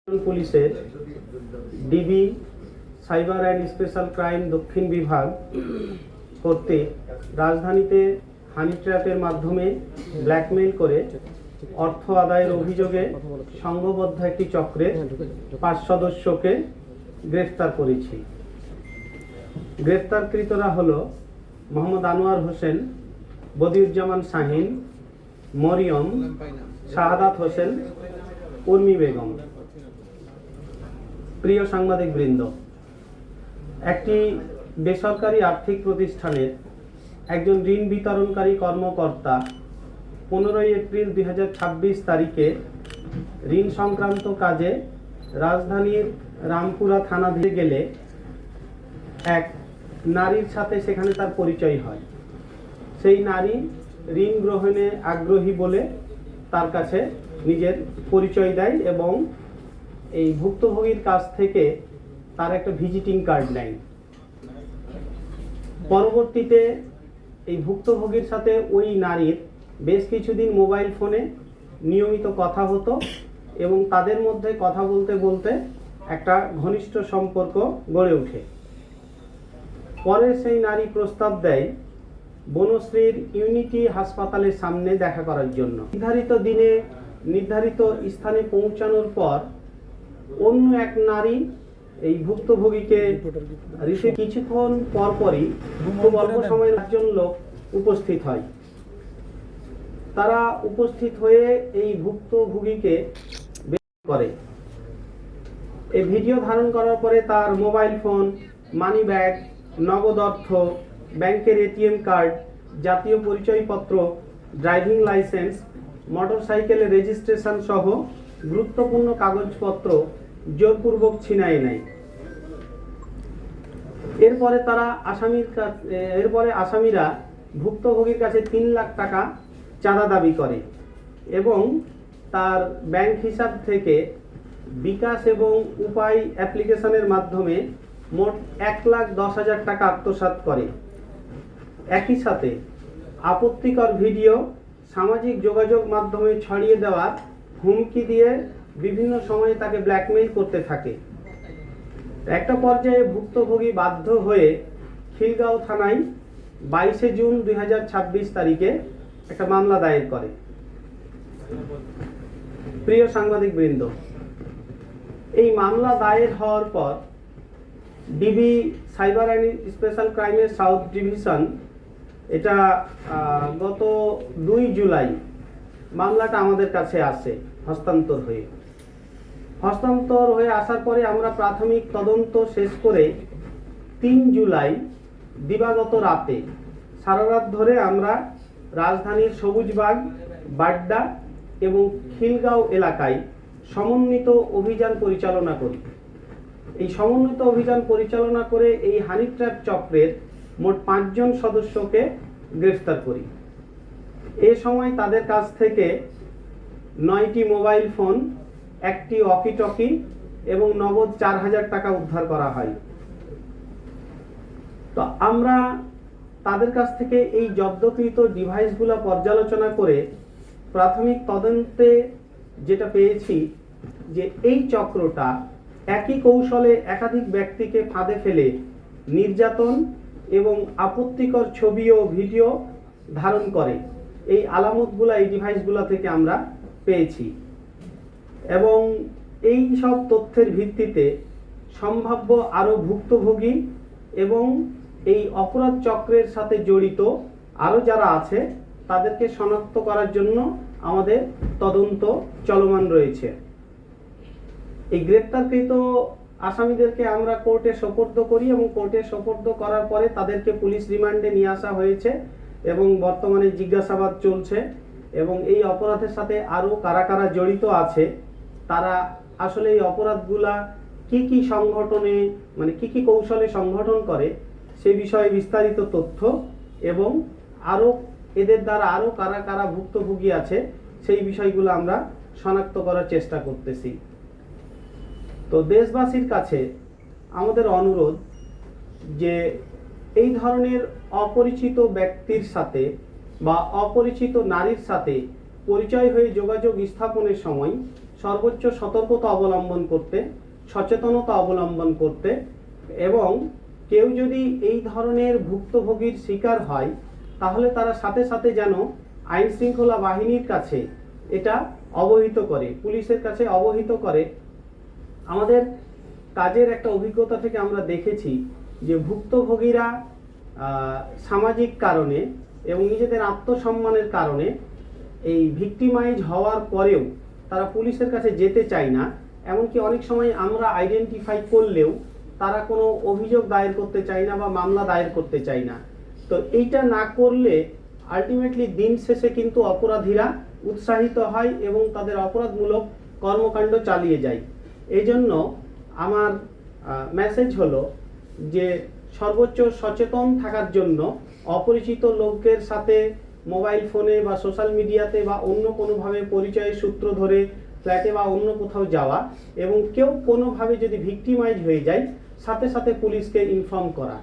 পুলিশের DB cyber and special crime দক্ষিণ বিভাগ কর্তৃক রাজধানীতে হানি ট্র্যাপের মাধ্যমে ব্ল্যাকমেইল করে অর্থ আদায়ের অভিযোগে সংঘবদ্ধ একটি চক্রের 5 সদস্যকে গ্রেফতার করেছি। গ্রেফতারকৃতরা হলো মোহাম্মদ আনোয়ার হোসেন, বদিউজ্জামান শাহিন, মরিয়ম, শাহাদাত হোসেন, উর্মি বেগম। প্রিয় সাংবাদিক বৃন্দ, একটি বেসরকারি আর্থিক প্রতিষ্ঠানের একজন ঋণ বিতরণকারী কর্মকর্তা 15 এপ্রিল 2026 তারিখে ঋণ সংক্রান্ত কাজে রাজধানীর রামপুরা থানা দিয়ে গেলে এক নারীর সাথে সেখানে তার পরিচয় হয়। সেই নারী ঋণ গ্রহণে আগ্রহী বলে তার কাছে নিজের পরিচয় দেয় এবং এই ভুক্তভোগীর কাছ থেকে তার একটা ভিজিটিং কার্ড নেয়। পরবর্তীতে এই ভুক্তভোগীর সাথে ওই নারীর বেশ কিছুদিন মোবাইল ফোনে নিয়মিত কথা হতো এবং তাদের মধ্যে কথা বলতে বলতে একটা ঘনিষ্ঠ সম্পর্ক গড়ে ওঠে। পরে সেই নারী প্রস্তাব দেয় বনশ্রীর ইউনিটি হাসপাতালের সামনে দেখা করার জন্য। নির্ধারিত দিনে নির্ধারিত স্থানে পৌঁছানোর পর অন্য এক নারী এই ভুক্তভোগীকে কিছুক্ষণ পরপরই খুব অল্প সময়ের একজন লোক উপস্থিত হয়। তারা উপস্থিত হয়ে এই ভুক্তভোগীকে করে। এই ভিডিও ধারণ করার পরে তার মোবাইল ফোন, মানি ব্যাগ, নগদ অর্থ, ব্যাংকের এটিএম কার্ড, জাতীয় পরিচয়পত্র, ড্রাইভিং লাইসেন্স, মোটরসাইকেলের রেজিস্ট্রেশন সহ গুরুত্বপূর্ণ কাগজপত্র জোরপূর্বক ছিনাই নেয়। এরপরে আসামিরা ভুক্তভোগীর কাছে 3 লাখ টাকা চাঁদা দাবি করে এবং তার ব্যাংক হিসাব থেকে বিকাশ এবং উপায় অ্যাপ্লিকেশনের মাধ্যমে মোট 1,10,000 টাকা আত্মসাৎ করে। একই সাথে আপত্তিকর ভিডিও সামাজিক যোগাযোগ মাধ্যমে ছড়িয়ে দেওয়ার হুমকি দিয়ে বিভিন্ন সময়ে তাকে ব্ল্যাকমেইল করতে থাকে। একটা পর্যায়ে ভুক্তভোগী বাধ্য হয়ে খিলগাঁও থানায় 22 জুন 2026 তারিখে একটা মামলা দায়ের করে। প্রিয় সাংবাদিক বৃন্দ, এই মামলা দায়ের হওয়ার পর ডিবি সাইবার অ্যান্ড স্পেশাল ক্রাইমের সাউথ ডিভিশন এটা গত 2 জুলাই মামলাটা আমাদের কাছে আসে হস্তান্তর হয়ে আসার পরে আমরা প্রাথমিক তদন্ত শেষ করে 3 জুলাই দিবাগত রাতে সারা রাত ধরে আমরা রাজধানীর সবুজবাগ, বাড্ডা এবং খিলগাঁও এলাকায় সমন্বিত অভিযান পরিচালনা করি। এই সমন্বিত অভিযান পরিচালনা করে এই হানি ট্র্যাপ চক্রের মোট 5 জন সদস্যকে গ্রেফতার করি। এ সময় তাদের কাছ থেকে 9টি মোবাইল ফোন, 1টি ওয়াকি-টকি এবং নগদ 4,000 টাকা উদ্ধার করা হয়। তো আমরা তাদের কাছ থেকে এই জব্দকৃত ডিভাইসগুলো পর্যালোচনা করে প্রাথমিক তদন্তে যেটা পেয়েছি যে এই চক্রটা একই কৌশলে একাধিক ব্যক্তিকে ফাঁদে ফেলে নির্যাতন এবং আপত্তিকর ছবি ও ভিডিও ধারণ করে। এই আলামতগুলো এই ডিভাইসগুলো থেকে আমরা পেয়েছি এবং এই সব তথ্যের ভিত্তিতে সম্ভাব্য আরও ভুক্তভোগী এবং এই অপরাধ চক্রের সাথে জড়িত আরও যারা আছে তাদেরকে শনাক্ত করার জন্য আমাদের তদন্ত চলমান রয়েছে। এই গ্রেপ্তারকৃত আসামিদেরকে আমরা কোর্টে সোপর্দ করি এবং কোর্টে সোপর্দ করার পরে তাদেরকে পুলিশ রিমান্ডে নিয়ে আসা হয়েছে এবং বর্তমানে জিজ্ঞাসাবাদ চলছে এবং এই অপরাধের সাথে আরও কারা কারা জড়িত আছে, তারা আসলে এই অপরাধগুলা কি সংগঠনে কি কৌশলে সংগঠন করে সে বিষয়ে বিস্তারিত তথ্য এবং আরও এদের দ্বারা আরও কারা কারা ভুক্তভোগী আছে সেই বিষয়গুলো আমরা শনাক্ত করার চেষ্টা করতেছি। তো দেশবাসীর কাছে আমাদের অনুরোধ যে এই ধরনের অপরিচিত ব্যক্তির সাথে বা অপরিচিত নারীর সাথে পরিচয় হয়ে যোগাযোগ স্থাপনের সময় সর্বোচ্চ সতর্কতা অবলম্বন করতে, সচেতনতা অবলম্বন করতে, এবং কেউ যদি এই ধরনের ভুক্তভোগীর শিকার হয় তাহলে তারা সাথে সাথে যেন আইন শৃঙ্খলা বাহিনীর কাছে এটা অবহিত করে, পুলিশের কাছে অবহিত করে। আমাদের কাজের একটা অভিজ্ঞতা থেকে আমরা দেখেছি যে ভুক্তভোগীরা সামাজিক কারণে এবং নিজেদের আত্মসম্মানের কারণে এই ভিক্টিমাইজ হওয়ার পরেও তারা পুলিশের কাছে যেতে চায় না। এমনকি অনেক সময় আমরা আইডেন্টিফাই করলেও তারা কোনো অভিযোগ দায়ের করতে চায় না বা মামলা দায়ের করতে চায় না। তো এইটা না করলে আলটিমেটলি দিন শেষে কিন্তু অপরাধীরা উৎসাহিত হয় এবং তাদের অপরাধমূলক কর্মকাণ্ড চালিয়ে যায়। এই জন্য আমার মেসেজ হলো যে সর্বোচ্চ সচেতন থাকার জন্য অপরিচিত লোকের সাথে মোবাইল ফোনে বা সোশ্যাল মিডিয়াতে বা অন্য কোনোভাবে পরিচয়ের সূত্র ধরে ফ্ল্যাটে বা অন্য কোথাও যাওয়া, এবং কেউ কোনোভাবে যদি ভিক্টিমাইজ হয়ে যায় সাথে সাথে পুলিশকে ইনফর্ম করা।